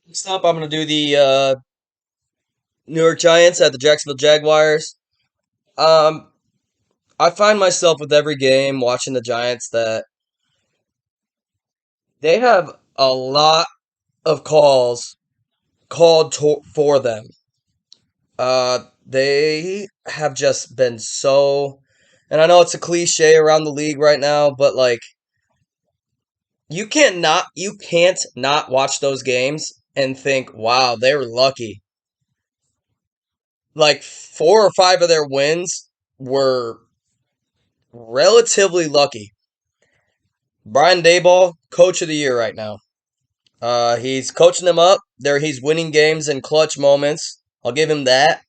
Next up, I'm going to do the New York Giants at the Jacksonville Jaguars. Um, I find myself with every game watching the Giants that they have a lot of calls for them. They have just been so, and I know it's a cliche around the league right now, but like you can't not watch those games and think, wow, they were lucky. Like 4 or 5 of their wins were relatively lucky. Brian Dayball, coach of the year right now. He's coaching them up. He's winning games in clutch moments. I'll give him that.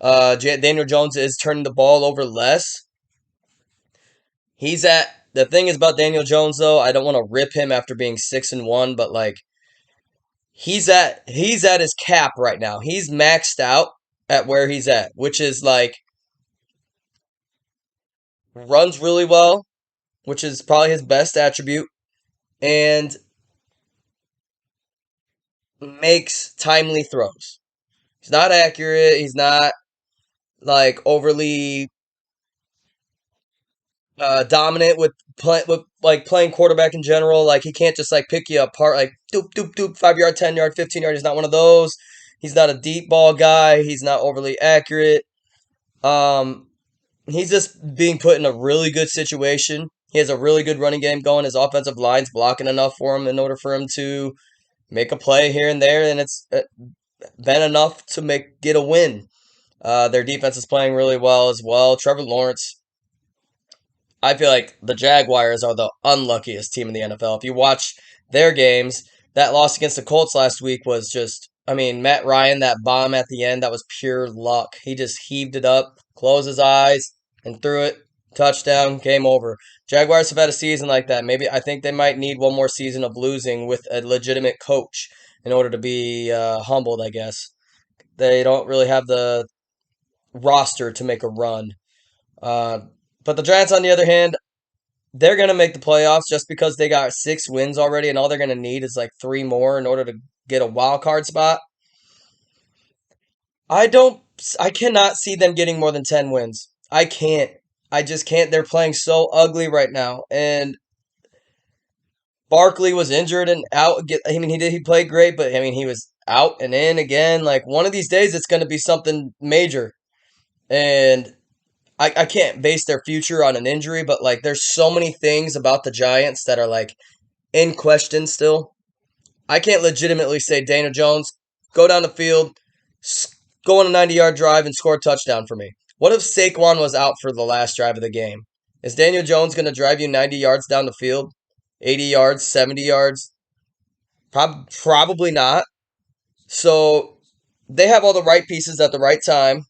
Daniel Jones is turning the ball over less. The thing is about Daniel Jones though. I don't want to rip him after being 6-1, but like he's at his cap right now. He's maxed out at where he's at, which is like runs really well, which is probably his best attribute, and makes timely throws. He's not accurate. He's not like overly dominant with like playing quarterback in general. Like he can't just like pick you apart like doop doop doop 5 yard, 10 yard, 15 yard. He's not one of those. He's not a deep ball guy. He's not overly accurate. Um, he's just being put in a really good situation. He has a really good running game going. His offensive line's blocking enough for him in order for him to make a play here and there, and it's been enough to get a win. Their defense is playing really well as well. Trevor Lawrence, I feel like the Jaguars are the unluckiest team in the NFL. If you watch their games, that loss against the Colts last week was just, I mean, Matt Ryan, that bomb at the end, that was pure luck. He just heaved it up, closed his eyes, and threw it. Touchdown, game over. Jaguars have had a season like that. Maybe I think they might need one more season of losing with a legitimate coach in order to be humbled, I guess. They don't really have the roster to make a run. Uh, but the Giants, on the other hand, they're going to make the playoffs just because they got 6 wins already, and all they're going to need is like 3 more in order to get a wild card spot. I don't, I cannot see them getting more than 10 wins. I can't. I just can't. They're playing so ugly right now. And Barkley was injured and out. I mean, he played great, but I mean, he was out and in again. Like one of these days, it's going to be something major. And I can't base their future on an injury, but like there's so many things about the Giants that are like in question still. I can't legitimately say Daniel Jones, go down the field, go on a 90-yard drive and score a touchdown for me. What if Saquon was out for the last drive of the game? Is Daniel Jones going to drive you 90 yards down the field? 80 yards, 70 yards? Probably not. So they have all the right pieces at the right time.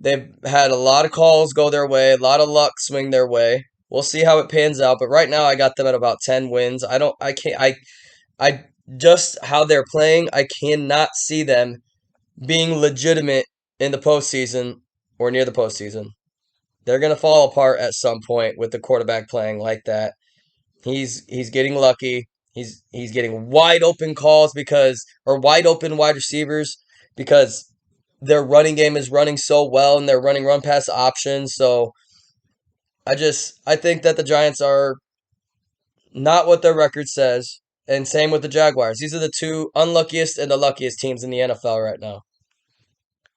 They've had a lot of calls go their way, a lot of luck swing their way. We'll see how it pans out, but right now I got them at about 10 wins. I can't I just how they're playing, I cannot see them being legitimate in the postseason or near the postseason. They're gonna fall apart at some point with the quarterback playing like that. He's getting lucky. He's getting wide open calls or wide open wide receivers because their running game is running so well and they're running run pass options. So I think that the Giants are not what their record says. And same with the Jaguars. These are the two unluckiest and the luckiest teams in the NFL right now.